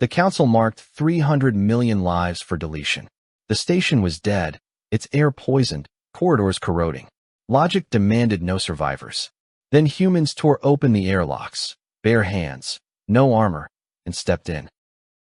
The Council marked 300 million lives for deletion. The station was dead, its air poisoned, corridors corroding. Logic demanded no survivors. Then humans tore open the airlocks, bare hands, no armor, and stepped in.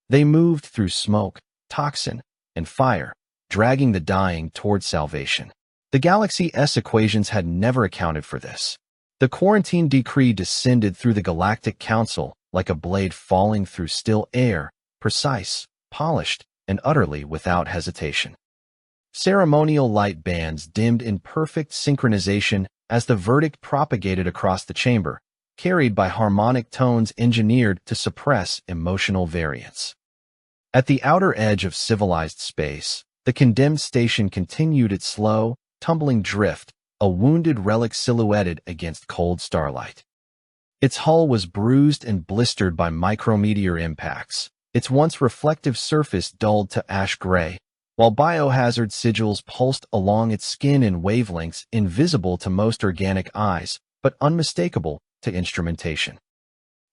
They moved through smoke, toxin, and fire, dragging the dying toward salvation. The galaxy's equations had never accounted for this. The quarantine decree descended through the Galactic Council like a blade falling through still air, precise, polished, and utterly without hesitation. Ceremonial light bands dimmed in perfect synchronization as the verdict propagated across the chamber, carried by harmonic tones engineered to suppress emotional variance. At the outer edge of civilized space, the condemned station continued its slow, tumbling drift, a wounded relic silhouetted against cold starlight. Its hull was bruised and blistered by micrometeor impacts, its once reflective surface dulled to ash gray, while biohazard sigils pulsed along its skin in wavelengths invisible to most organic eyes, but unmistakable to instrumentation.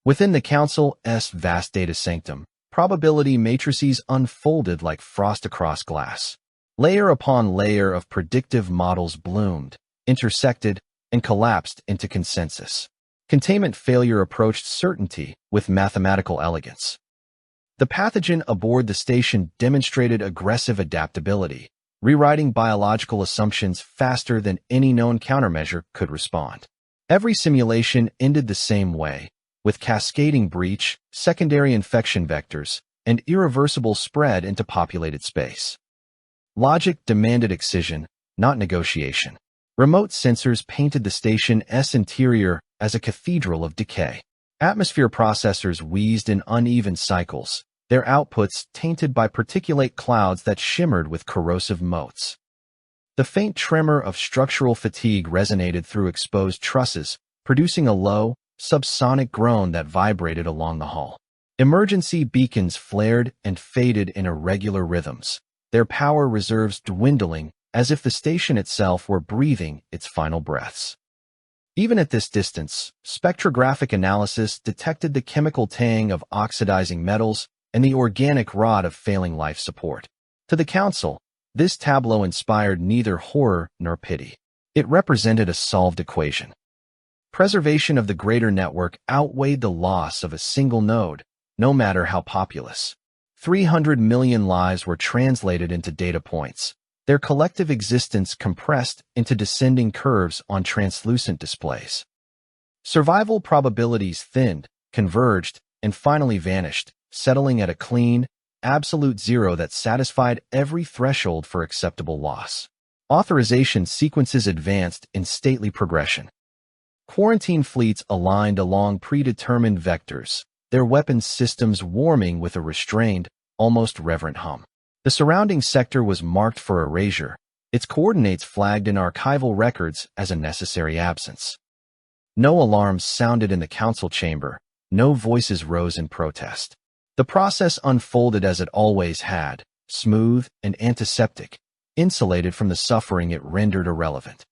Within the Council's vast data sanctum, probability matrices unfolded like frost across glass. Layer upon layer of predictive models bloomed, intersected, and collapsed into consensus. Containment failure approached certainty with mathematical elegance. The pathogen aboard the station demonstrated aggressive adaptability, rewriting biological assumptions faster than any known countermeasure could respond. Every simulation ended the same way, with cascading breach, secondary infection vectors, and irreversible spread into populated space. Logic demanded excision, not negotiation. Remote sensors painted the station's interior as a cathedral of decay. Atmosphere processors wheezed in uneven cycles, their outputs tainted by particulate clouds that shimmered with corrosive motes. The faint tremor of structural fatigue resonated through exposed trusses, producing a low, subsonic groan that vibrated along the hull. Emergency beacons flared and faded in irregular rhythms, their power reserves dwindling as if the station itself were breathing its final breaths. Even at this distance, spectrographic analysis detected the chemical tang of oxidizing metals and the organic rot of failing life support. To the Council, this tableau inspired neither horror nor pity. It represented a solved equation. Preservation of the greater network outweighed the loss of a single node, no matter how populous. 300 million lives were translated into data points, their collective existence compressed into descending curves on translucent displays. Survival probabilities thinned, converged, and finally vanished, settling at a clean, absolute zero that satisfied every threshold for acceptable loss. Authorization sequences advanced in stately progression. Quarantine fleets aligned along predetermined vectors, their weapons systems warming with a restrained, almost reverent hum. The surrounding sector was marked for erasure, its coordinates flagged in archival records as a necessary absence. No alarms sounded in the Council chamber, no voices rose in protest. The process unfolded as it always had, smooth and antiseptic, insulated from the suffering it rendered irrelevant.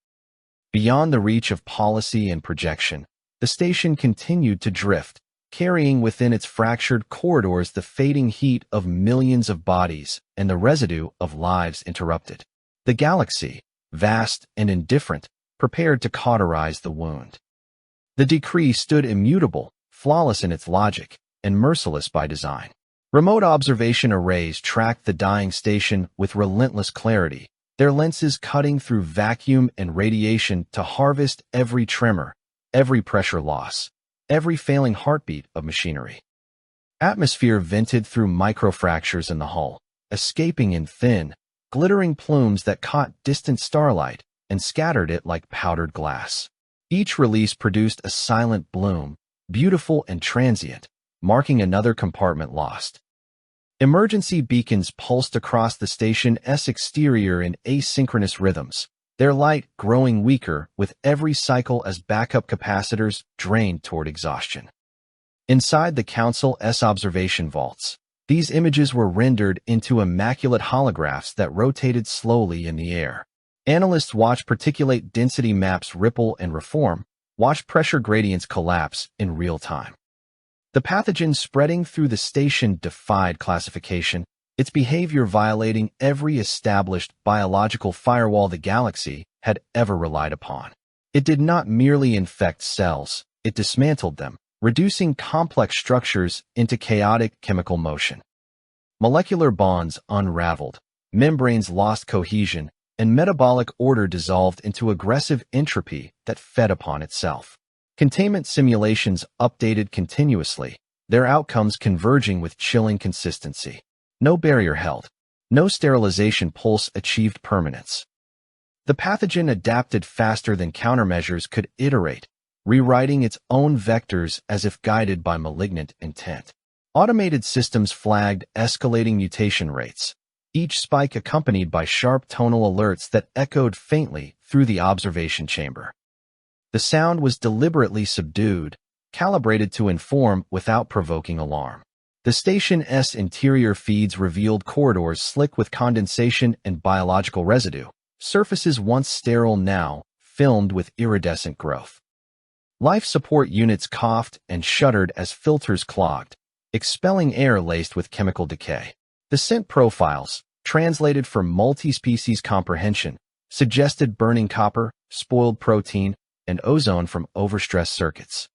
Beyond the reach of policy and projection, the station continued to drift, carrying within its fractured corridors the fading heat of millions of bodies and the residue of lives interrupted. The galaxy, vast and indifferent, prepared to cauterize the wound. The decree stood immutable, flawless in its logic, and merciless by design. Remote observation arrays tracked the dying station with relentless clarity, their lenses cutting through vacuum and radiation to harvest every tremor, every pressure loss, every failing heartbeat of machinery. Atmosphere vented through microfractures in the hull, escaping in thin, glittering plumes that caught distant starlight and scattered it like powdered glass. Each release produced a silent bloom, beautiful and transient, marking another compartment lost. Emergency beacons pulsed across the station's exterior in asynchronous rhythms, their light growing weaker with every cycle as backup capacitors drained toward exhaustion. Inside the Council's observation vaults, these images were rendered into immaculate holographs that rotated slowly in the air. Analysts watched particulate density maps ripple and reform, watched pressure gradients collapse in real time. The pathogen spreading through the station defied classification, its behavior violating every established biological firewall the galaxy had ever relied upon. It did not merely infect cells, it dismantled them, reducing complex structures into chaotic chemical motion. Molecular bonds unraveled, membranes lost cohesion, and metabolic order dissolved into aggressive entropy that fed upon itself. Containment simulations updated continuously, their outcomes converging with chilling consistency. No barrier held. No sterilization pulse achieved permanence. The pathogen adapted faster than countermeasures could iterate, rewriting its own vectors as if guided by malignant intent. Automated systems flagged escalating mutation rates, each spike accompanied by sharp tonal alerts that echoed faintly through the observation chamber. The sound was deliberately subdued, calibrated to inform without provoking alarm. The station's interior feeds revealed corridors slick with condensation and biological residue, surfaces once sterile now filmed with iridescent growth. Life support units coughed and shuddered as filters clogged, expelling air laced with chemical decay. The scent profiles, translated for multi-species comprehension, suggested burning copper, spoiled protein, and ozone from overstressed circuits.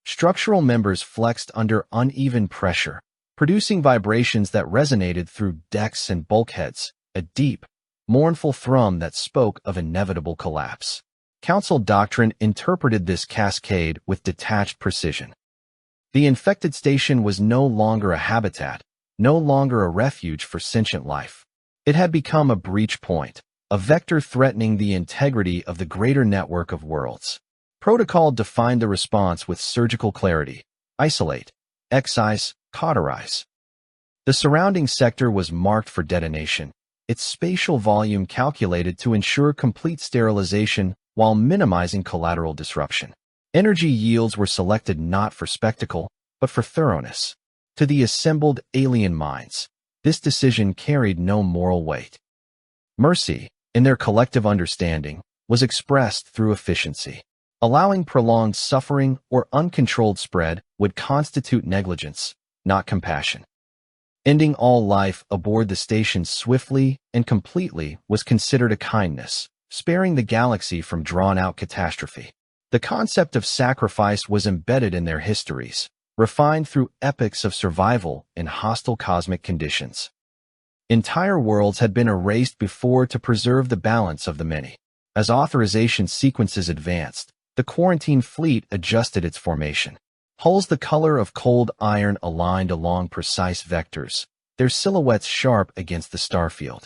Structural members flexed under uneven pressure, producing vibrations that resonated through decks and bulkheads, a deep, mournful thrum that spoke of inevitable collapse. Council doctrine interpreted this cascade with detached precision. The infected station was no longer a habitat, no longer a refuge for sentient life. It had become a breach point, a vector threatening the integrity of the greater network of worlds. Protocol defined the response with surgical clarity: isolate, excise, cauterize. The surrounding sector was marked for detonation, its spatial volume calculated to ensure complete sterilization while minimizing collateral disruption. Energy yields were selected not for spectacle, but for thoroughness. To the assembled alien minds, this decision carried no moral weight. Mercy, in their collective understanding, was expressed through efficiency. Allowing prolonged suffering or uncontrolled spread would constitute negligence, not compassion. Ending all life aboard the station swiftly and completely was considered a kindness, sparing the galaxy from drawn-out catastrophe. The concept of sacrifice was embedded in their histories, refined through epics of survival in hostile cosmic conditions. Entire worlds had been erased before to preserve the balance of the many. As authorization sequences advanced, the quarantine fleet adjusted its formation. Hulls the color of cold iron aligned along precise vectors, their silhouettes sharp against the starfield.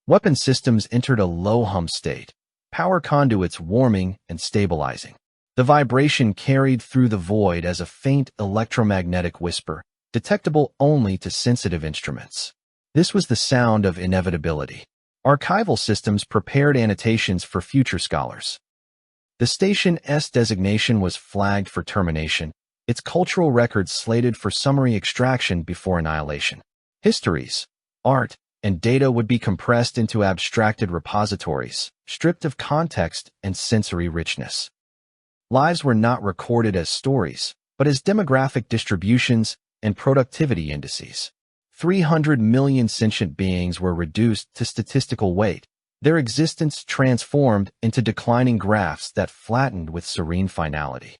Weapon systems entered a low-hum state, power conduits warming and stabilizing. The vibration carried through the void as a faint electromagnetic whisper, detectable only to sensitive instruments. This was the sound of inevitability. Archival systems prepared annotations for future scholars. The station's designation was flagged for termination, its cultural records slated for summary extraction before annihilation. Histories, art, and data would be compressed into abstracted repositories, stripped of context and sensory richness. Lives were not recorded as stories, but as demographic distributions and productivity indices. 300 million sentient beings were reduced to statistical weight, their existence transformed into declining graphs that flattened with serene finality.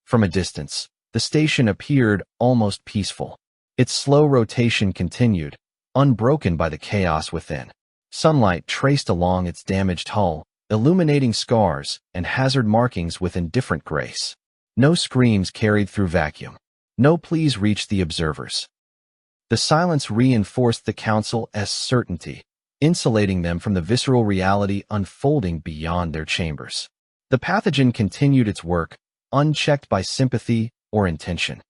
From a distance, the station appeared almost peaceful. Its slow rotation continued, unbroken by the chaos within. Sunlight traced along its damaged hull, illuminating scars and hazard markings with indifferent grace. No screams carried through vacuum. No pleas reached the observers. The silence reinforced the Council's certainty, insulating them from the visceral reality unfolding beyond their chambers. The pathogen continued its work, unchecked by sympathy or intention.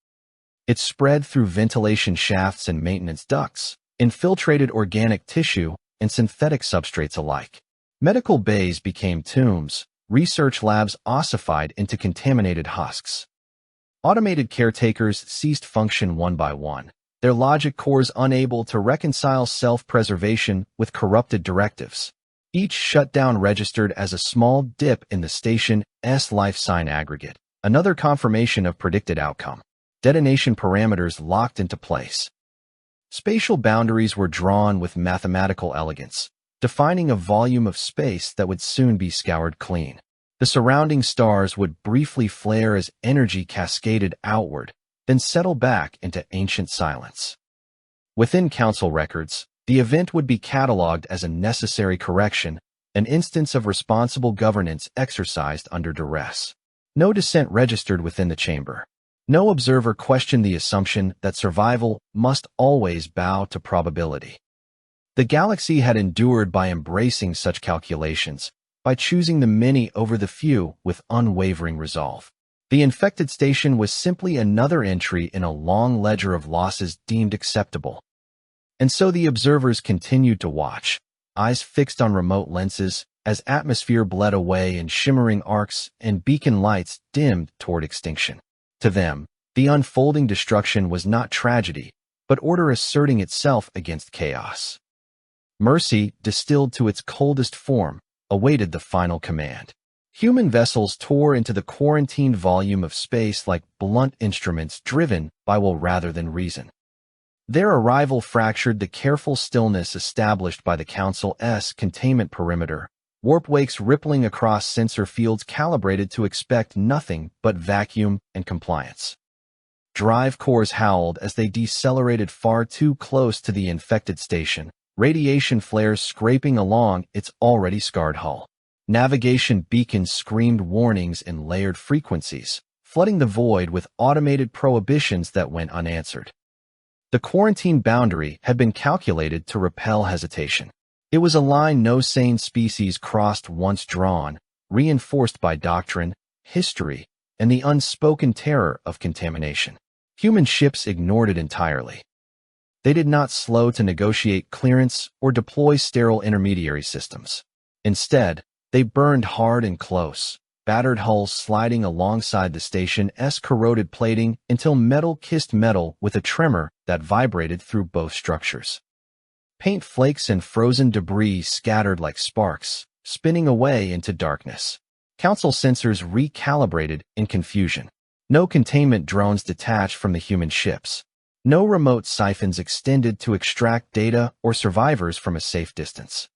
It spread through ventilation shafts and maintenance ducts, infiltrated organic tissue and synthetic substrates alike. Medical bays became tombs, research labs ossified into contaminated husks. Automated caretakers ceased function one by one, their logic cores unable to reconcile self-preservation with corrupted directives. Each shutdown registered as a small dip in the station's life sign aggregate, another confirmation of predicted outcome. detonation parameters locked into place. Spatial boundaries were drawn with mathematical elegance, defining a volume of space that would soon be scoured clean. The surrounding stars would briefly flare as energy cascaded outward, then settle back into ancient silence. Within Council records, the event would be catalogued as a necessary correction, an instance of responsible governance exercised under duress. No dissent registered within the chamber. No observer questioned the assumption that survival must always bow to probability. The galaxy had endured by embracing such calculations, by choosing the many over the few with unwavering resolve. The infected station was simply another entry in a long ledger of losses deemed acceptable. And so the observers continued to watch, eyes fixed on remote lenses, as atmosphere bled away in shimmering arcs and beacon lights dimmed toward extinction. To them, the unfolding destruction was not tragedy, but order asserting itself against chaos. Mercy, distilled to its coldest form, awaited the final command. Human vessels tore into the quarantined volume of space like blunt instruments driven by will rather than reason. Their arrival fractured the careful stillness established by the Council's containment perimeter, warp wakes rippling across sensor fields calibrated to expect nothing but vacuum and compliance. Drive cores howled as they decelerated far too close to the infected station, radiation flares scraping along its already scarred hull. Navigation beacons screamed warnings in layered frequencies, flooding the void with automated prohibitions that went unanswered. The quarantine boundary had been calculated to repel hesitation. It was a line no sane species crossed once drawn, reinforced by doctrine, history, and the unspoken terror of contamination. Human ships ignored it entirely. They did not slow to negotiate clearance or deploy sterile intermediary systems. Instead, they burned hard and close, battered hulls sliding alongside the station's corroded plating until metal kissed metal with a tremor that vibrated through both structures. Paint flakes and frozen debris scattered like sparks, spinning away into darkness. Council sensors recalibrated in confusion. No containment drones detached from the human ships. No remote siphons extended to extract data or survivors from a safe distance.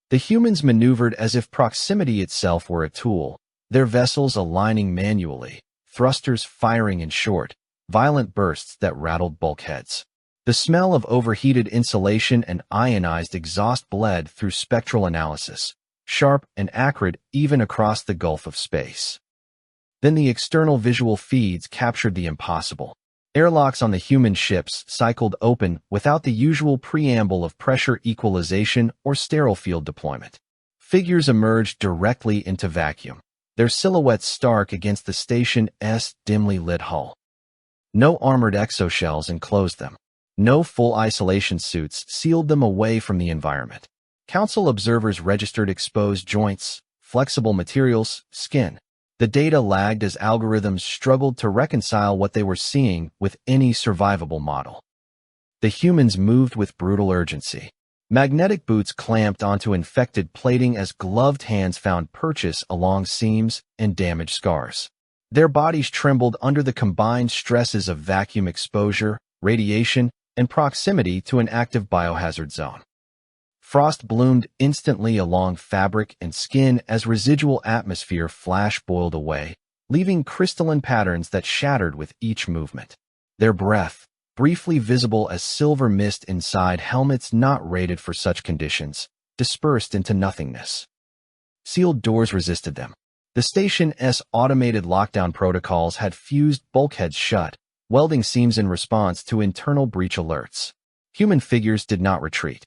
The humans maneuvered as if proximity itself were a tool, their vessels aligning manually, thrusters firing in short, violent bursts that rattled bulkheads. The smell of overheated insulation and ionized exhaust bled through spectral analysis, sharp and acrid even across the gulf of space. Then the external visual feeds captured the impossible. Airlocks on the human ships cycled open without the usual preamble of pressure equalization or sterile field deployment. Figures emerged directly into vacuum, their silhouettes stark against the station's dimly lit hull. No armored exoshells enclosed them. No full isolation suits sealed them away from the environment. Council observers registered exposed joints, flexible materials, skin. The data lagged as algorithms struggled to reconcile what they were seeing with any survivable model. The humans moved with brutal urgency. Magnetic boots clamped onto infected plating as gloved hands found purchase along seams and damaged scars. Their bodies trembled under the combined stresses of vacuum exposure, radiation, and proximity to an active biohazard zone. Frost bloomed instantly along fabric and skin as residual atmosphere flash-boiled away, leaving crystalline patterns that shattered with each movement. Their breath, briefly visible as silver mist inside helmets not rated for such conditions, dispersed into nothingness. Sealed doors resisted them. The station's automated lockdown protocols had fused bulkheads shut, welding seams in response to internal breach alerts. Human figures did not retreat.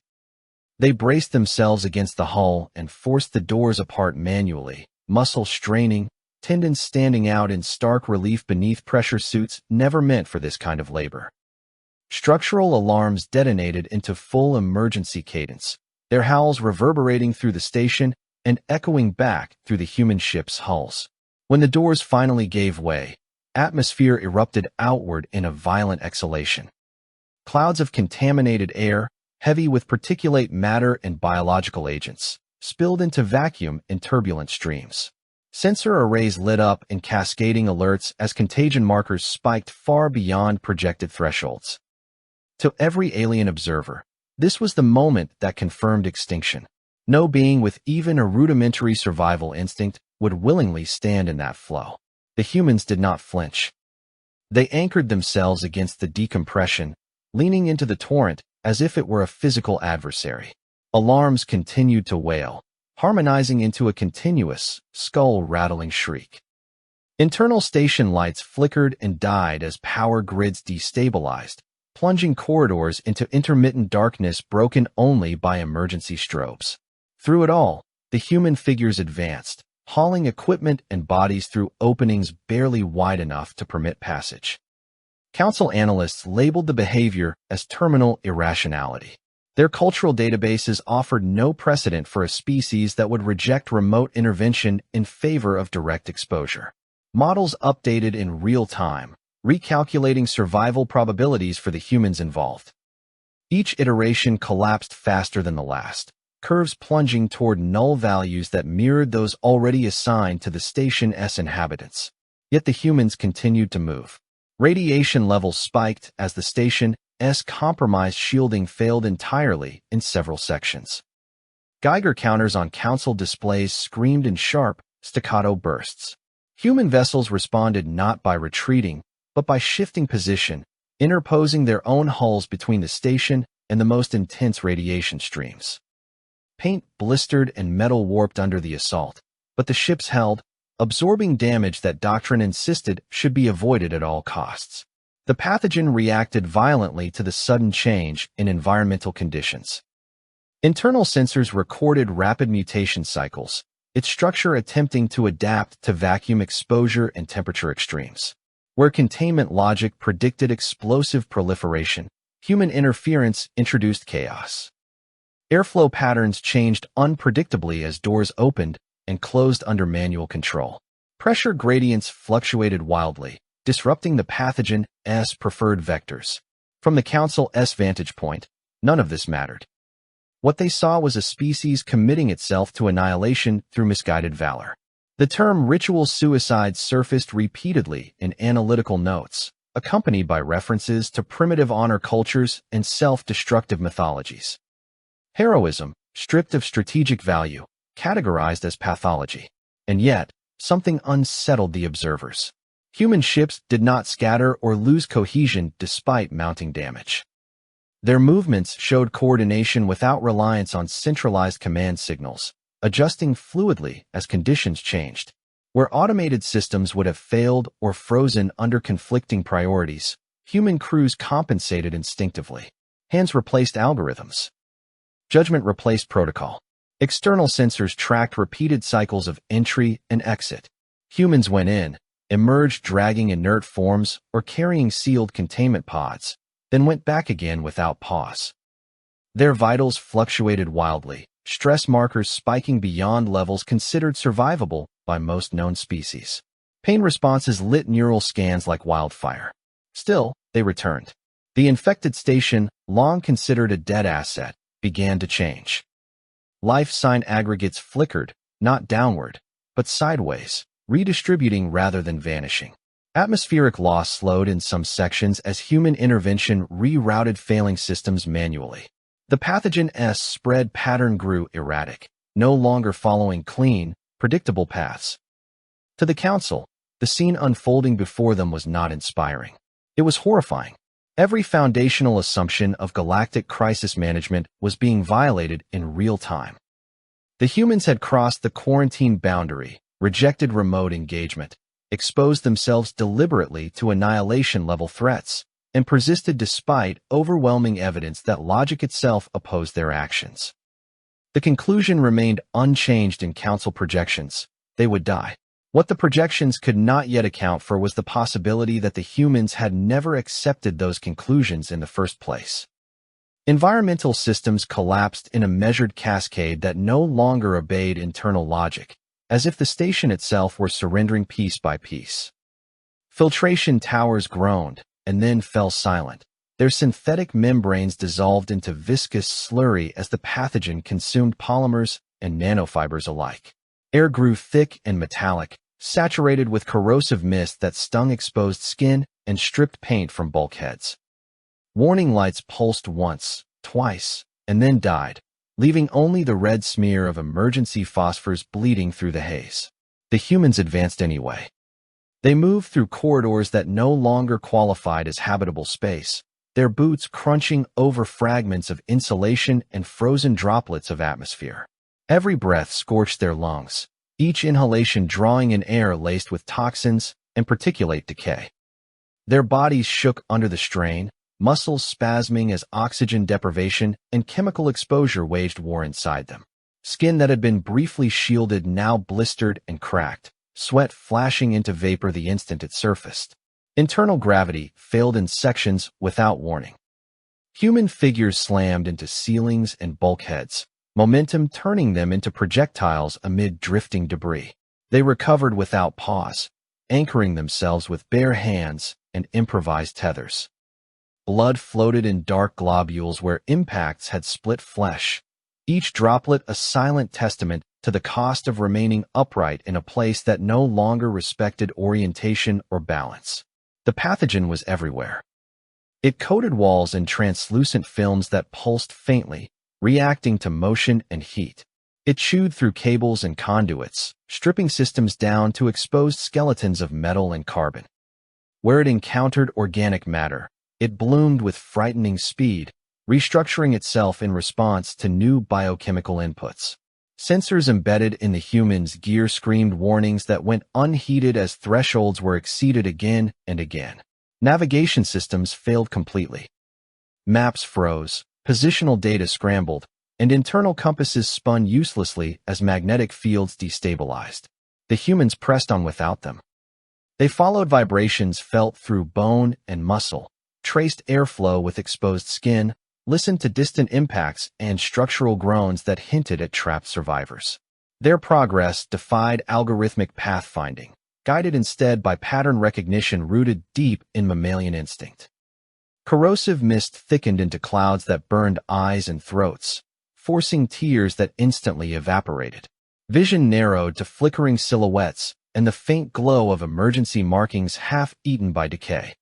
They braced themselves against the hull and forced the doors apart manually, muscles straining, tendons standing out in stark relief beneath pressure suits never meant for this kind of labor. Structural alarms detonated into full emergency cadence, their howls reverberating through the station and echoing back through the human ship's hulls. When the doors finally gave way, atmosphere erupted outward in a violent exhalation. Clouds of contaminated air, heavy with particulate matter and biological agents, spilled into vacuum in turbulent streams. Sensor arrays lit up in cascading alerts as contagion markers spiked far beyond projected thresholds. To every alien observer, this was the moment that confirmed extinction. No being with even a rudimentary survival instinct would willingly stand in that flow. The humans did not flinch. They anchored themselves against the decompression, leaning into the torrent as if it were a physical adversary. Alarms continued to wail, harmonizing into a continuous, skull-rattling shriek. Internal station lights flickered and died as power grids destabilized, plunging corridors into intermittent darkness broken only by emergency strobes. Through it all, the human figures advanced, hauling equipment and bodies through openings barely wide enough to permit passage. Council analysts labeled the behavior as terminal irrationality. Their cultural databases offered no precedent for a species that would reject remote intervention in favor of direct exposure. Models updated in real time, recalculating survival probabilities for the humans involved. Each iteration collapsed faster than the last, curves plunging toward null values that mirrored those already assigned to the station's inhabitants. Yet the humans continued to move. Radiation levels spiked as the station's compromised shielding failed entirely in several sections. Geiger counters on Council displays screamed in sharp, staccato bursts. Human vessels responded not by retreating, but by shifting position, interposing their own hulls between the station and the most intense radiation streams. Paint blistered and metal warped under the assault, but the ships held, absorbing damage that doctrine insisted should be avoided at all costs. The pathogen reacted violently to the sudden change in environmental conditions. Internal sensors recorded rapid mutation cycles, its structure attempting to adapt to vacuum exposure and temperature extremes. Where containment logic predicted explosive proliferation, human interference introduced chaos. Airflow patterns changed unpredictably as doors opened and closed under manual control. Pressure gradients fluctuated wildly, disrupting the pathogen's preferred vectors. From the Council's vantage point, none of this mattered. What they saw was a species committing itself to annihilation through misguided valor. The term ritual suicide surfaced repeatedly in analytical notes, accompanied by references to primitive honor cultures and self-destructive mythologies. Heroism, stripped of strategic value, categorized as pathology. And yet, something unsettled the observers. Human ships did not scatter or lose cohesion despite mounting damage. Their movements showed coordination without reliance on centralized command signals, adjusting fluidly as conditions changed. Where automated systems would have failed or frozen under conflicting priorities, human crews compensated instinctively. Hands replaced algorithms. Judgment replaced protocol. External sensors tracked repeated cycles of entry and exit. Humans went in, emerged dragging inert forms or carrying sealed containment pods, then went back again without pause. Their vitals fluctuated wildly, stress markers spiking beyond levels considered survivable by most known species. Pain responses lit neural scans like wildfire. Still, they returned. The infected station, long considered a dead asset, began to change. Life sign aggregates flickered, not downward, but sideways, redistributing rather than vanishing. Atmospheric loss slowed in some sections as human intervention rerouted failing systems manually. The pathogen's spread pattern grew erratic, no longer following clean, predictable paths. To the Council, the scene unfolding before them was not inspiring. It was horrifying. Every foundational assumption of galactic crisis management was being violated in real time. The humans had crossed the quarantine boundary, rejected remote engagement, exposed themselves deliberately to annihilation-level threats, and persisted despite overwhelming evidence that logic itself opposed their actions. The conclusion remained unchanged in Council projections: they would die. What the projections could not yet account for was the possibility that the humans had never accepted those conclusions in the first place. Environmental systems collapsed in a measured cascade that no longer obeyed internal logic, as if the station itself were surrendering piece by piece. Filtration towers groaned, and then fell silent. Their synthetic membranes dissolved into viscous slurry as the pathogen consumed polymers and nanofibers alike. Air grew thick and metallic, saturated with corrosive mist that stung exposed skin and stripped paint from bulkheads. Warning lights pulsed once, twice, and then died, leaving only the red smear of emergency phosphors bleeding through the haze. The humans advanced anyway. They moved through corridors that no longer qualified as habitable space, their boots crunching over fragments of insulation and frozen droplets of atmosphere. Every breath scorched their lungs, each inhalation drawing in air laced with toxins and particulate decay. Their bodies shook under the strain, muscles spasming as oxygen deprivation and chemical exposure waged war inside them. Skin that had been briefly shielded now blistered and cracked, sweat flashing into vapor the instant it surfaced. Internal gravity failed in sections without warning. Human figures slammed into ceilings and bulkheads, momentum turning them into projectiles amid drifting debris. They recovered without pause, anchoring themselves with bare hands and improvised tethers. Blood floated in dark globules where impacts had split flesh, each droplet a silent testament to the cost of remaining upright in a place that no longer respected orientation or balance. The pathogen was everywhere. It coated walls in translucent films that pulsed faintly, reacting to motion and heat. It chewed through cables and conduits, stripping systems down to exposed skeletons of metal and carbon. Where it encountered organic matter, it bloomed with frightening speed, restructuring itself in response to new biochemical inputs. Sensors embedded in the humans' gear screamed warnings that went unheeded as thresholds were exceeded again and again. Navigation systems failed completely. Maps froze, positional data scrambled, and internal compasses spun uselessly as magnetic fields destabilized. The humans pressed on without them. They followed vibrations felt through bone and muscle, traced airflow with exposed skin, listened to distant impacts and structural groans that hinted at trapped survivors. Their progress defied algorithmic pathfinding, guided instead by pattern recognition rooted deep in mammalian instinct. Corrosive mist thickened into clouds that burned eyes and throats, forcing tears that instantly evaporated. Vision narrowed to flickering silhouettes and the faint glow of emergency markings half-eaten by decay.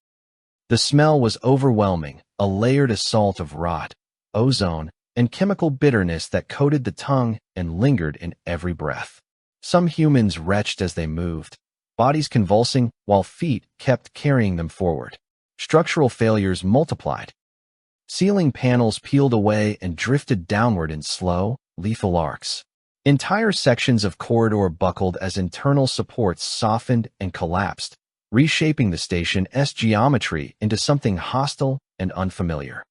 The smell was overwhelming, a layered assault of rot, ozone, and chemical bitterness that coated the tongue and lingered in every breath. Some humans retched as they moved, bodies convulsing while feet kept carrying them forward. Structural failures multiplied. Ceiling panels peeled away and drifted downward in slow, lethal arcs. Entire sections of corridor buckled as internal supports softened and collapsed, reshaping the station's geometry into something hostile and unfamiliar.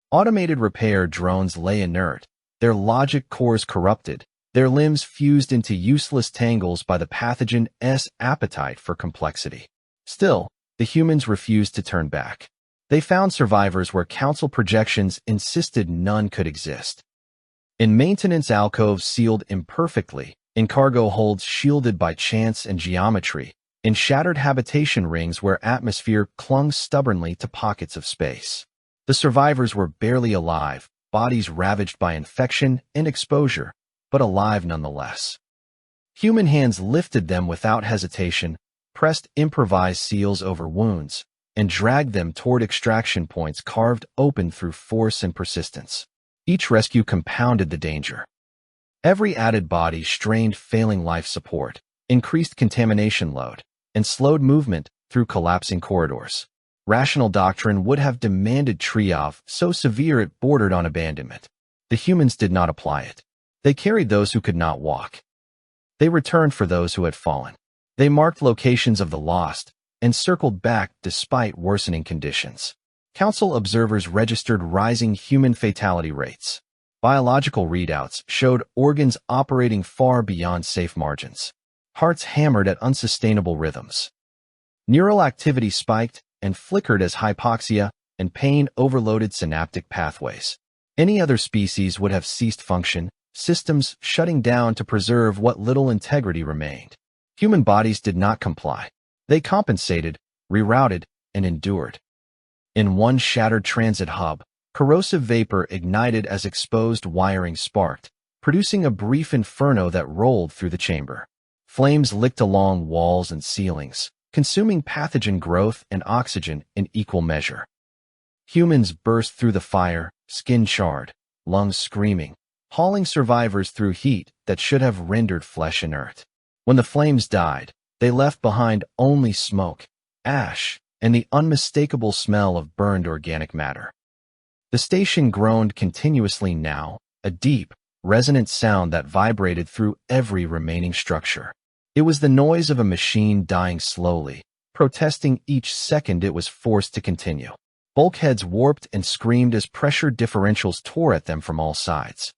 Automated repair drones lay inert, their logic cores corrupted, their limbs fused into useless tangles by the pathogen's appetite for complexity. Still, the humans refused to turn back. They found survivors where council projections insisted none could exist. In maintenance alcoves sealed imperfectly, in cargo holds shielded by chance and geometry, in shattered habitation rings where atmosphere clung stubbornly to pockets of space. The survivors were barely alive, bodies ravaged by infection and exposure, but alive nonetheless. Human hands lifted them without hesitation, pressed improvised seals over wounds, and dragged them toward extraction points carved open through force and persistence. Each rescue compounded the danger. Every added body strained failing life support, increased contamination load, and slowed movement through collapsing corridors. Rational doctrine would have demanded triage so severe it bordered on abandonment. The humans did not apply it. They carried those who could not walk. They returned for those who had fallen. They marked locations of the lost and circled back despite worsening conditions. Council observers registered rising human fatality rates. Biological readouts showed organs operating far beyond safe margins. Hearts hammered at unsustainable rhythms. Neural activity spiked and flickered as hypoxia and pain overloaded synaptic pathways. Any other species would have ceased function, systems shutting down to preserve what little integrity remained. Human bodies did not comply. They compensated, rerouted, and endured. In one shattered transit hub, corrosive vapor ignited as exposed wiring sparked, producing a brief inferno that rolled through the chamber. Flames licked along walls and ceilings, consuming pathogen growth and oxygen in equal measure. Humans burst through the fire, skin charred, lungs screaming, hauling survivors through heat that should have rendered flesh inert. When the flames died, they left behind only smoke, ash, and the unmistakable smell of burned organic matter. The station groaned continuously now, a deep, resonant sound that vibrated through every remaining structure. It was the noise of a machine dying slowly, protesting each second it was forced to continue. Bulkheads warped and screamed as pressure differentials tore at them from all sides.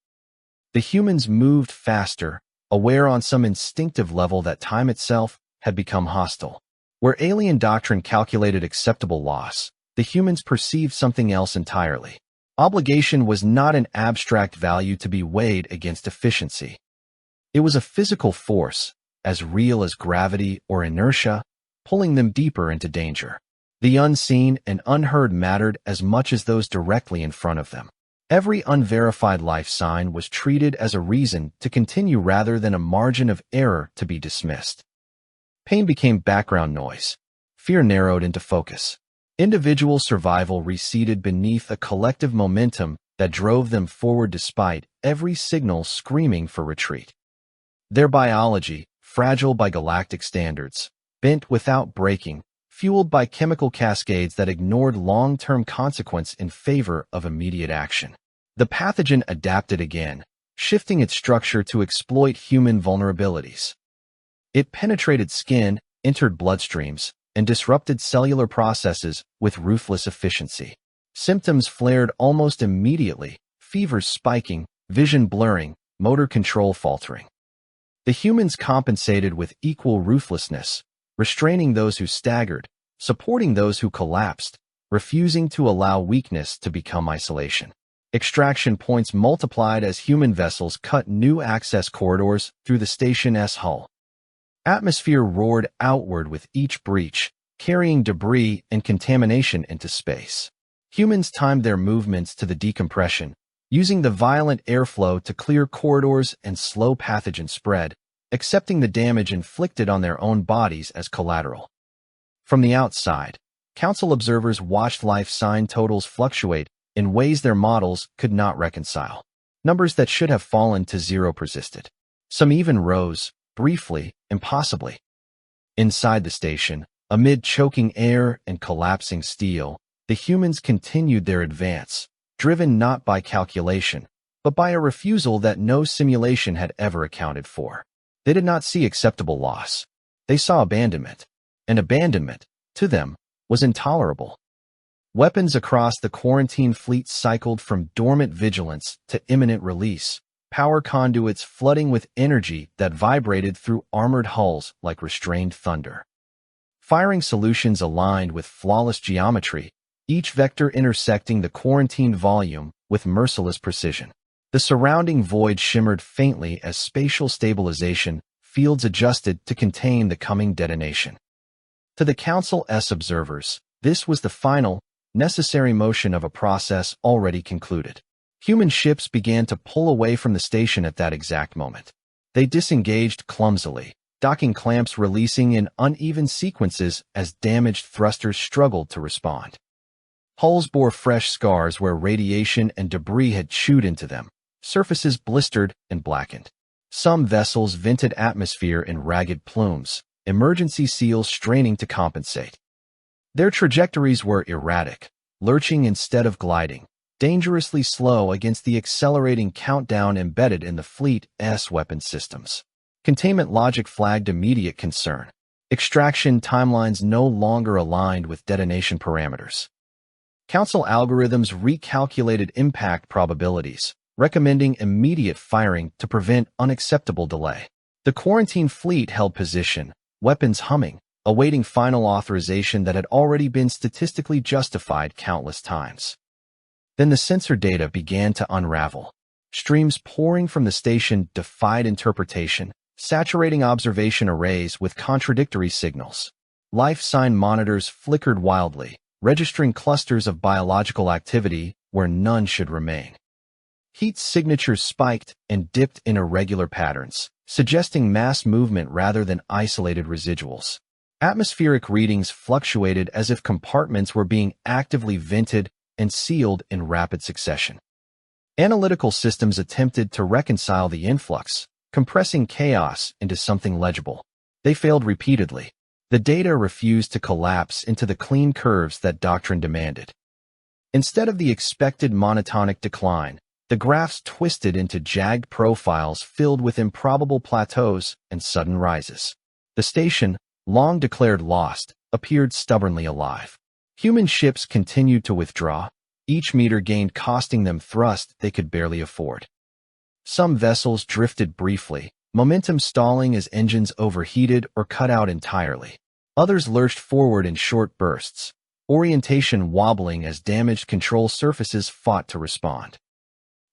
The humans moved faster, aware on some instinctive level that time itself had become hostile. Where alien doctrine calculated acceptable loss, the humans perceived something else entirely. Obligation was not an abstract value to be weighed against efficiency. It was a physical force, as real as gravity or inertia, pulling them deeper into danger. The unseen and unheard mattered as much as those directly in front of them. Every unverified life sign was treated as a reason to continue rather than a margin of error to be dismissed. Pain became background noise. Fear narrowed into focus. Individual survival receded beneath a collective momentum that drove them forward despite every signal screaming for retreat. Their biology, fragile by galactic standards, bent without breaking, fueled by chemical cascades that ignored long-term consequence in favor of immediate action. The pathogen adapted again, shifting its structure to exploit human vulnerabilities. It penetrated skin, entered bloodstreams, and disrupted cellular processes with ruthless efficiency. Symptoms flared almost immediately, fevers spiking, vision blurring, motor control faltering. The humans compensated with equal ruthlessness, restraining those who staggered, supporting those who collapsed, refusing to allow weakness to become isolation. Extraction points multiplied as human vessels cut new access corridors through the station's hull. Atmosphere roared outward with each breach, carrying debris and contamination into space. Humans timed their movements to the decompression, using the violent airflow to clear corridors and slow pathogen spread, accepting the damage inflicted on their own bodies as collateral. From the outside, Council observers watched life sign totals fluctuate in ways their models could not reconcile. Numbers that should have fallen to zero persisted. Some even rose, briefly, impossibly. Inside the station, amid choking air and collapsing steel, the humans continued their advance, driven not by calculation, but by a refusal that no simulation had ever accounted for. They did not see acceptable loss. They saw abandonment. And abandonment, to them, was intolerable. Weapons across the quarantine fleet cycled from dormant vigilance to imminent release, power conduits flooding with energy that vibrated through armored hulls like restrained thunder. Firing solutions aligned with flawless geometry, each vector intersecting the quarantine volume with merciless precision. The surrounding void shimmered faintly as spatial stabilization fields adjusted to contain the coming detonation. To the Council's observers, this was the final, necessary motion of a process already concluded. Human ships began to pull away from the station at that exact moment. They disengaged clumsily, docking clamps releasing in uneven sequences as damaged thrusters struggled to respond. Hulls bore fresh scars where radiation and debris had chewed into them, surfaces blistered and blackened. Some vessels vented atmosphere in ragged plumes, emergency seals straining to compensate. Their trajectories were erratic, lurching instead of gliding, dangerously slow against the accelerating countdown embedded in the fleet's weapon systems. Containment logic flagged immediate concern. Extraction timelines no longer aligned with detonation parameters. Council algorithms recalculated impact probabilities, recommending immediate firing to prevent unacceptable delay. The quarantine fleet held position, weapons humming, awaiting final authorization that had already been statistically justified countless times. Then the sensor data began to unravel. Streams pouring from the station defied interpretation, saturating observation arrays with contradictory signals. Life sign monitors flickered wildly, registering clusters of biological activity where none should remain. Heat signatures spiked and dipped in irregular patterns, suggesting mass movement rather than isolated residuals. Atmospheric readings fluctuated as if compartments were being actively vented and sealed in rapid succession. Analytical systems attempted to reconcile the influx, compressing chaos into something legible. They failed repeatedly. The data refused to collapse into the clean curves that doctrine demanded. Instead of the expected monotonic decline, the graphs twisted into jagged profiles filled with improbable plateaus and sudden rises. The station, long declared lost, appeared stubbornly alive. Human ships continued to withdraw, each meter gained costing them thrust they could barely afford. Some vessels drifted briefly, momentum stalling as engines overheated or cut out entirely. Others lurched forward in short bursts, orientation wobbling as damaged control surfaces fought to respond.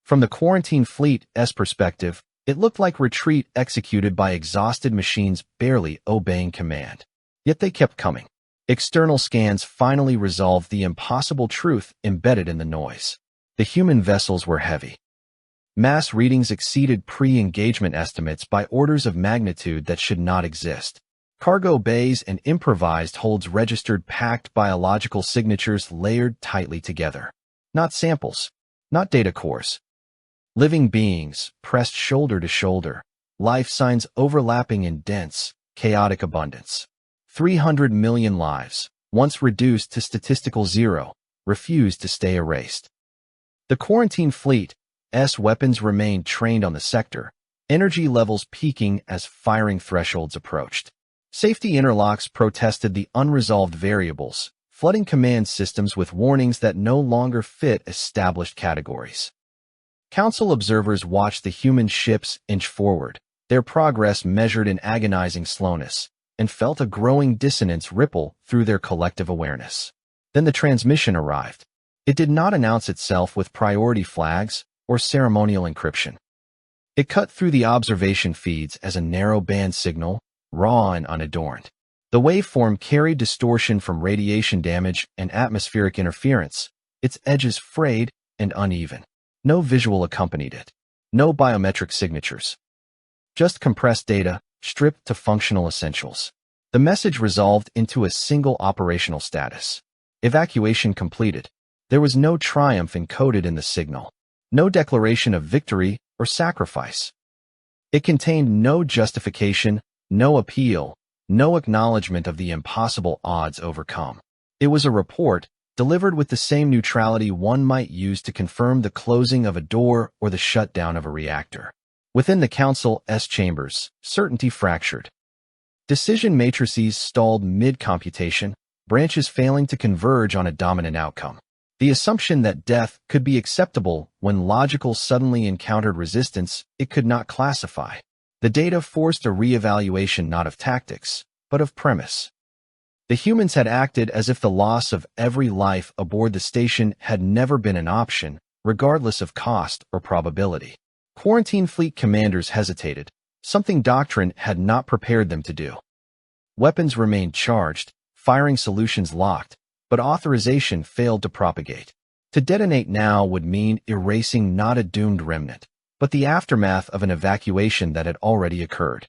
From the quarantine fleet's perspective, it looked like retreat executed by exhausted machines barely obeying command. Yet they kept coming. External scans finally resolved the impossible truth embedded in the noise. The human vessels were heavy. Mass readings exceeded pre-engagement estimates by orders of magnitude that should not exist. Cargo bays and improvised holds registered packed biological signatures layered tightly together. Not samples, not data cores. Living beings, pressed shoulder to shoulder, life signs overlapping in dense, chaotic abundance. 300 million lives, once reduced to statistical zero, refused to stay erased. The quarantine fleet's weapons remained trained on the sector, energy levels peaking as firing thresholds approached. Safety interlocks protested the unresolved variables, flooding command systems with warnings that no longer fit established categories. Council observers watched the human ships inch forward, their progress measured in agonizing slowness, and felt a growing dissonance ripple through their collective awareness. Then the transmission arrived. It did not announce itself with priority flags or ceremonial encryption. It cut through the observation feeds as a narrow band signal, raw and unadorned. The waveform carried distortion from radiation damage and atmospheric interference, its edges frayed and uneven. No visual accompanied it. No biometric signatures. Just compressed data, stripped to functional essentials. The message resolved into a single operational status. Evacuation completed. There was no triumph encoded in the signal. No declaration of victory or sacrifice. It contained no justification, no appeal, no acknowledgement of the impossible odds overcome. It was a report, delivered with the same neutrality one might use to confirm the closing of a door or the shutdown of a reactor. Within the Council's chambers, certainty fractured. Decision matrices stalled mid-computation, branches failing to converge on a dominant outcome. The assumption that death could be acceptable when logical suddenly encountered resistance it could not classify. The data forced a re-evaluation not of tactics, but of premise. The humans had acted as if the loss of every life aboard the station had never been an option, regardless of cost or probability. Quarantine fleet commanders hesitated, something doctrine had not prepared them to do. Weapons remained charged, firing solutions locked, but authorization failed to propagate. To detonate now would mean erasing not a doomed remnant, but the aftermath of an evacuation that had already occurred.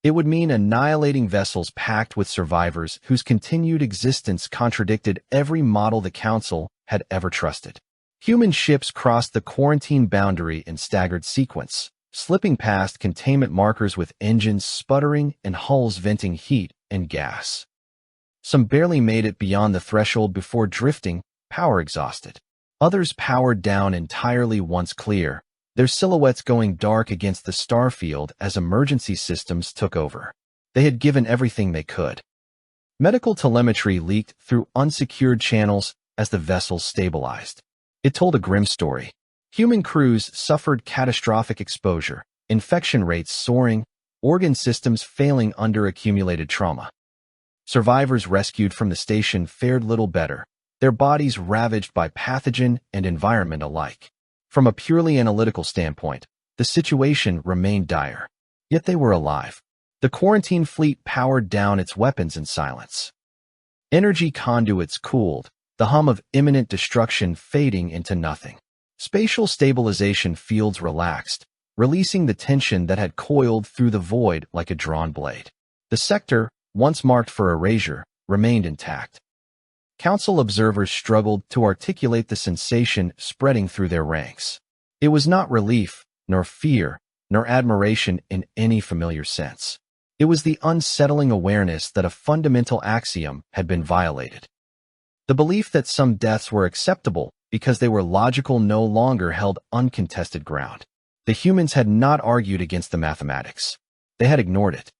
It would mean annihilating vessels packed with survivors whose continued existence contradicted every model the Council had ever trusted. Human ships crossed the quarantine boundary in staggered sequence, slipping past containment markers with engines sputtering and hulls venting heat and gas. Some barely made it beyond the threshold before drifting, power exhausted. Others powered down entirely once clear, their silhouettes going dark against the starfield as emergency systems took over. They had given everything they could. Medical telemetry leaked through unsecured channels as the vessels stabilized. It told a grim story. Human crews suffered catastrophic exposure, infection rates soaring, organ systems failing under accumulated trauma. Survivors rescued from the station fared little better, their bodies ravaged by pathogen and environment alike. From a purely analytical standpoint, the situation remained dire. Yet they were alive. The quarantine fleet powered down its weapons in silence. Energy conduits cooled, the hum of imminent destruction fading into nothing. Spatial stabilization fields relaxed, releasing the tension that had coiled through the void like a drawn blade. The sector, once marked for erasure, remained intact. Council observers struggled to articulate the sensation spreading through their ranks. It was not relief, nor fear, nor admiration in any familiar sense. It was the unsettling awareness that a fundamental axiom had been violated. The belief that some deaths were acceptable because they were logical no longer held uncontested ground. The humans had not argued against the mathematics. They had ignored it.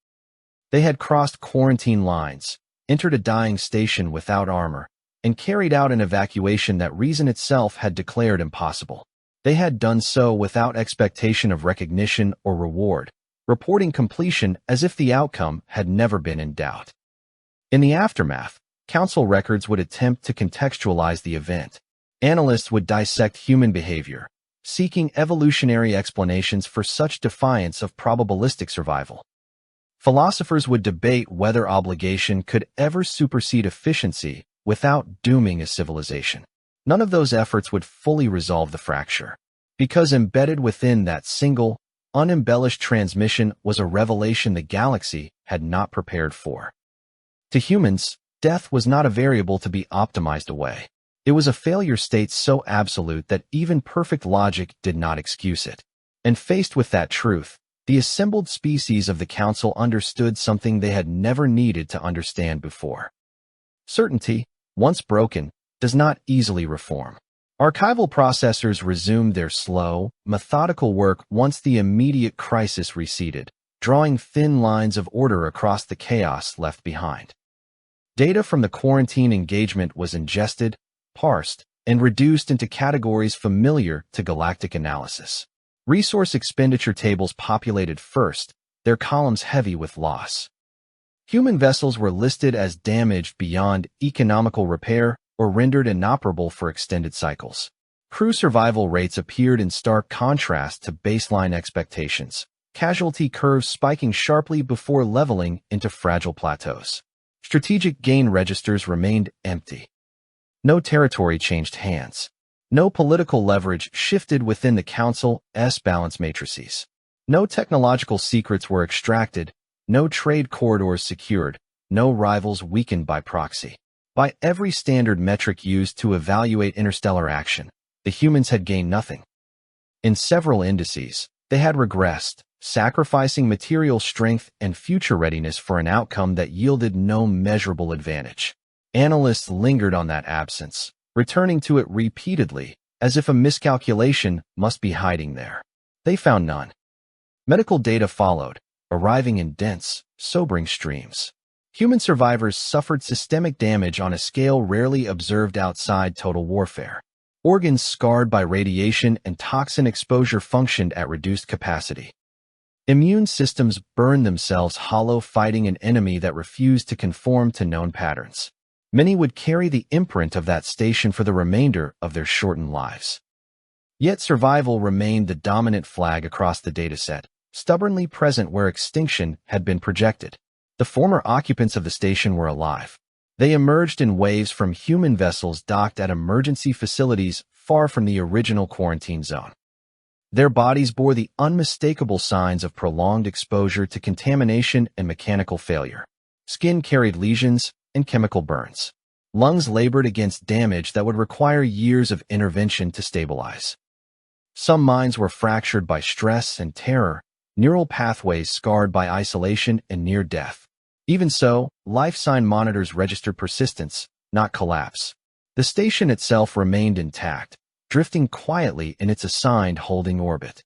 They had crossed quarantine lines, entered a dying station without armor, and carried out an evacuation that reason itself had declared impossible. They had done so without expectation of recognition or reward, reporting completion as if the outcome had never been in doubt. In the aftermath, Council records would attempt to contextualize the event. Analysts would dissect human behavior, seeking evolutionary explanations for such defiance of probabilistic survival. Philosophers would debate whether obligation could ever supersede efficiency without dooming a civilization. None of those efforts would fully resolve the fracture, because embedded within that single, unembellished transmission was a revelation the galaxy had not prepared for. To humans, death was not a variable to be optimized away. It was a failure state so absolute that even perfect logic did not excuse it. And faced with that truth, the assembled species of the Council understood something they had never needed to understand before. Certainty, once broken, does not easily reform. Archival processors resumed their slow, methodical work once the immediate crisis receded, drawing thin lines of order across the chaos left behind. Data from the quarantine engagement was ingested, parsed, and reduced into categories familiar to galactic analysis. Resource expenditure tables populated first, their columns heavy with loss. Human vessels were listed as damaged beyond economical repair or rendered inoperable for extended cycles. Crew survival rates appeared in stark contrast to baseline expectations, casualty curves spiking sharply before leveling into fragile plateaus. Strategic gain registers remained empty. No territory changed hands. No political leverage shifted within the Council's balance matrices. No technological secrets were extracted, no trade corridors secured, no rivals weakened by proxy. By every standard metric used to evaluate interstellar action, the humans had gained nothing. In several indices, they had regressed, sacrificing material strength and future readiness for an outcome that yielded no measurable advantage. Analysts lingered on that absence, returning to it repeatedly, as if a miscalculation must be hiding there. They found none. Medical data followed, arriving in dense, sobering streams. Human survivors suffered systemic damage on a scale rarely observed outside total warfare. Organs scarred by radiation and toxin exposure functioned at reduced capacity. Immune systems burned themselves hollow fighting an enemy that refused to conform to known patterns. Many would carry the imprint of that station for the remainder of their shortened lives. Yet survival remained the dominant flag across the dataset, stubbornly present where extinction had been projected. The former occupants of the station were alive. They emerged in waves from human vessels docked at emergency facilities far from the original quarantine zone. Their bodies bore the unmistakable signs of prolonged exposure to contamination and mechanical failure. Skin carried lesions and chemical burns. Lungs labored against damage that would require years of intervention to stabilize. Some minds were fractured by stress and terror, neural pathways scarred by isolation and near death. Even so, life sign monitors registered persistence, not collapse. The station itself remained intact, drifting quietly in its assigned holding orbit.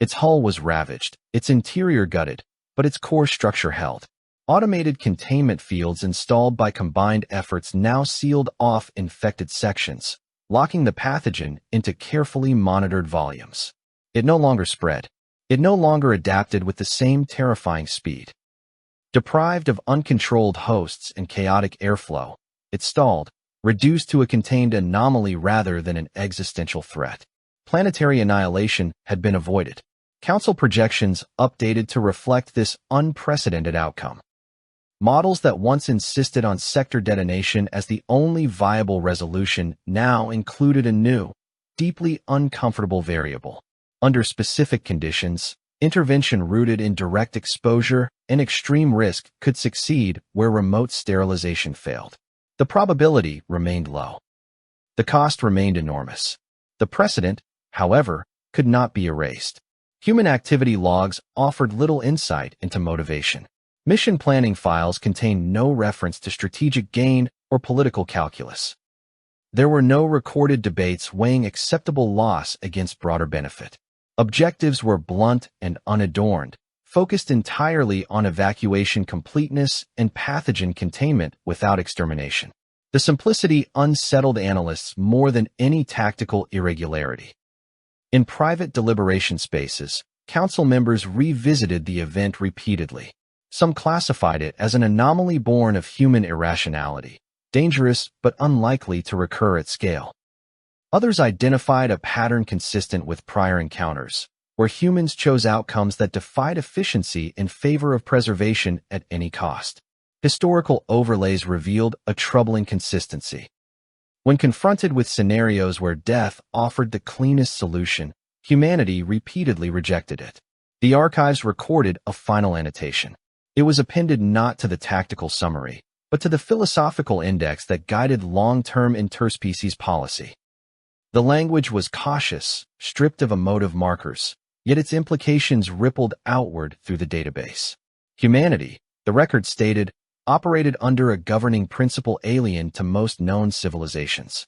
Its hull was ravaged, its interior gutted, but its core structure held. Automated containment fields installed by combined efforts now sealed off infected sections, locking the pathogen into carefully monitored volumes. It no longer spread. It no longer adapted with the same terrifying speed. Deprived of uncontrolled hosts and chaotic airflow, it stalled, reduced to a contained anomaly rather than an existential threat. Planetary annihilation had been avoided. Council projections updated to reflect this unprecedented outcome. Models that once insisted on sector detonation as the only viable resolution now included a new, deeply uncomfortable variable. Under specific conditions, intervention rooted in direct exposure and extreme risk could succeed where remote sterilization failed. The probability remained low. The cost remained enormous. The precedent, however, could not be erased. Human activity logs offered little insight into motivation. Mission planning files contained no reference to strategic gain or political calculus. There were no recorded debates weighing acceptable loss against broader benefit. Objectives were blunt and unadorned, focused entirely on evacuation completeness and pathogen containment without extermination. The simplicity unsettled analysts more than any tactical irregularity. In private deliberation spaces, council members revisited the event repeatedly. Some classified it as an anomaly born of human irrationality, dangerous but unlikely to recur at scale. Others identified a pattern consistent with prior encounters, where humans chose outcomes that defied efficiency in favor of preservation at any cost. Historical overlays revealed a troubling consistency. When confronted with scenarios where death offered the cleanest solution, humanity repeatedly rejected it. The archives recorded a final annotation. It was appended not to the tactical summary, but to the philosophical index that guided long-term interspecies policy. The language was cautious, stripped of emotive markers, yet its implications rippled outward through the database. Humanity, the record stated, operated under a governing principle alien to most known civilizations.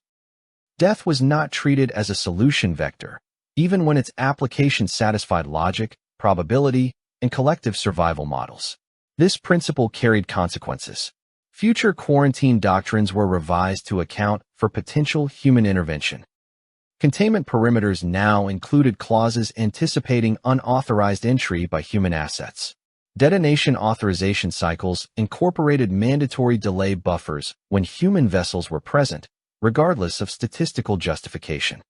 Death was not treated as a solution vector, even when its application satisfied logic, probability, and collective survival models. This principle carried consequences. Future quarantine doctrines were revised to account for potential human intervention. Containment perimeters now included clauses anticipating unauthorized entry by human assets. Detonation authorization cycles incorporated mandatory delay buffers when human vessels were present, regardless of statistical justification.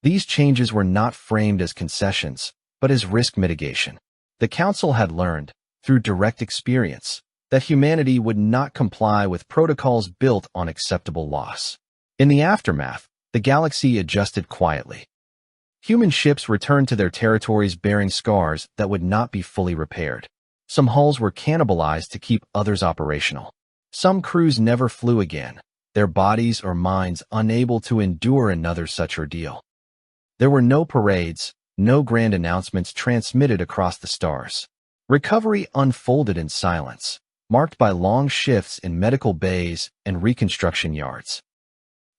These changes were not framed as concessions, but as risk mitigation. The Council had learned, through direct experience, that humanity would not comply with protocols built on acceptable loss. In the aftermath, the galaxy adjusted quietly. Human ships returned to their territories bearing scars that would not be fully repaired. Some hulls were cannibalized to keep others operational. Some crews never flew again, their bodies or minds unable to endure another such ordeal. There were no parades, no grand announcements transmitted across the stars. Recovery unfolded in silence, marked by long shifts in medical bays and reconstruction yards.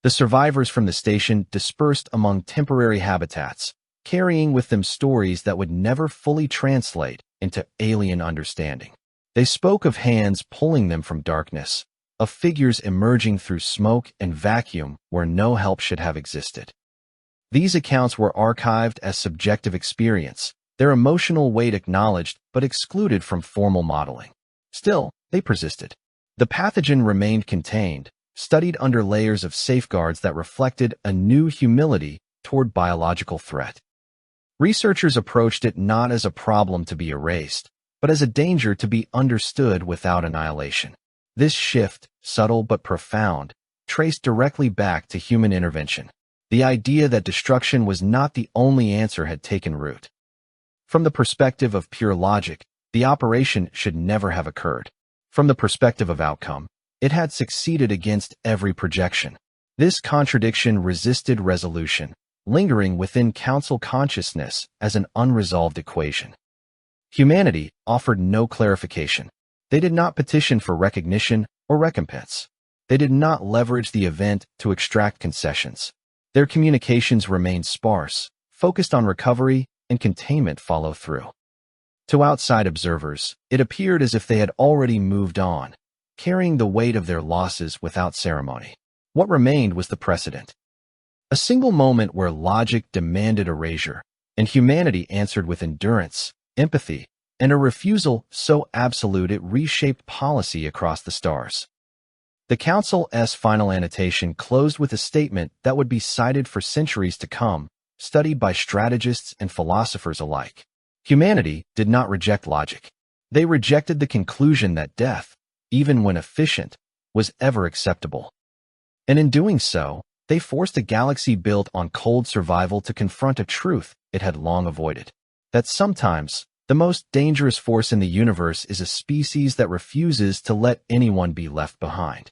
The survivors from the station dispersed among temporary habitats, carrying with them stories that would never fully translate into alien understanding. They spoke of hands pulling them from darkness, of figures emerging through smoke and vacuum where no help should have existed. These accounts were archived as subjective experience, their emotional weight acknowledged but excluded from formal modeling. Still, they persisted. The pathogen remained contained, studied under layers of safeguards that reflected a new humility toward biological threat. Researchers approached it not as a problem to be erased, but as a danger to be understood without annihilation. This shift, subtle but profound, traced directly back to human intervention. The idea that destruction was not the only answer had taken root. From the perspective of pure logic, the operation should never have occurred. From the perspective of outcome, it had succeeded against every projection. This contradiction resisted resolution, lingering within Council consciousness as an unresolved equation. Humanity offered no clarification. They did not petition for recognition or recompense. They did not leverage the event to extract concessions. Their communications remained sparse, focused on recovery and containment follow-through. To outside observers, it appeared as if they had already moved on, carrying the weight of their losses without ceremony. What remained was the precedent. A single moment where logic demanded erasure, and humanity answered with endurance, empathy, and a refusal so absolute it reshaped policy across the stars. The Council's final annotation closed with a statement that would be cited for centuries to come, studied by strategists and philosophers alike. Humanity did not reject logic. They rejected the conclusion that death, even when efficient, was ever acceptable. And in doing so, They forced a galaxy built on cold survival to confront a truth it had long avoided. That sometimes, the most dangerous force in the universe is a species that refuses to let anyone be left behind.